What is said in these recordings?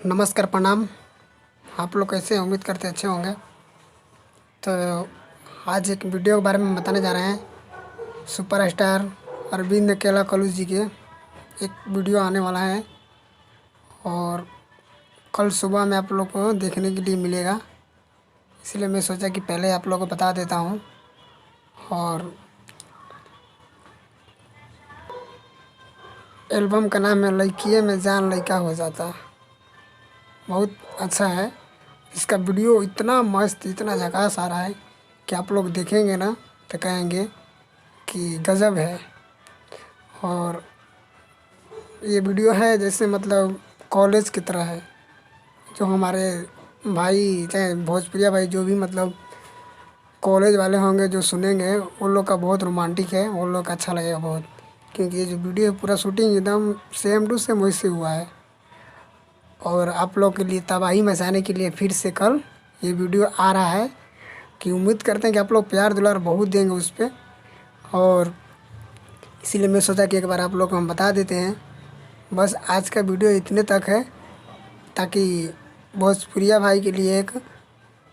नमस्कार, प्रणाम। आप लोग कैसे हैं? उम्मीद करते अच्छे होंगे। तो आज एक वीडियो के बारे में बताने जा रहे हैं। सुपरस्टार अरविंद अकेला कलू जी के एक वीडियो आने वाला है और कल सुबह में आप लोग को देखने के लिए मिलेगा। इसलिए मैं सोचा कि पहले आप लोग को बता देता हूँ। और एल्बम का नाम है लइकिए में जान लइका हो जाता। बहुत अच्छा है। इसका वीडियो इतना मस्त, इतना झकास आ रहा है कि आप लोग देखेंगे ना तो कहेंगे कि गज़ब है। और ये वीडियो है जैसे मतलब कॉलेज की तरह है। जो हमारे भाई चाहे भोजपुरिया भाई जो भी मतलब कॉलेज वाले होंगे जो सुनेंगे उन लोग का बहुत रोमांटिक है, उन लोग का अच्छा लगेगा बहुत। क्योंकि ये जो वीडियो है पूरा शूटिंग एकदम सेम टू सेम वैसे हुआ है। और आप लोग के लिए तबाही मचाने के लिए फिर से कल ये वीडियो आ रहा है कि उम्मीद करते हैं कि आप लोग प्यार दुलार बहुत देंगे उस पर। और इसीलिए मैं सोचा कि एक बार आप लोग को हम बता देते हैं। बस आज का वीडियो इतने तक है ताकि भोजपुरिया भाई के लिए एक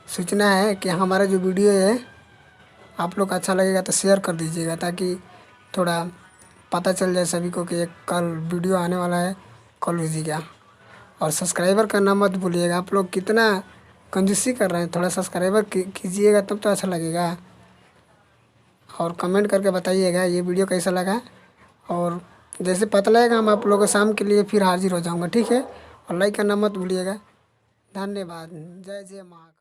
सूचना है कि हमारा जो वीडियो है आप लोग को अच्छा लगेगा तो शेयर कर दीजिएगा ताकि थोड़ा पता चल जाए सभी को कि एक कल वीडियो आने वाला है कॉलेज जी का। और सब्सक्राइबर करना मत भूलिएगा। आप लोग कितना कंजूसी कर रहे हैं, थोड़ा सब्सक्राइबर कीजिएगा तब तो अच्छा लगेगा। और कमेंट करके बताइएगा ये वीडियो कैसा लगा। और जैसे पता लगेगा हम आप लोगों को शाम के लिए फिर हाजिर हो जाऊंगा, ठीक है। और लाइक करना मत भूलिएगा। धन्यवाद। जय जय महाकाल।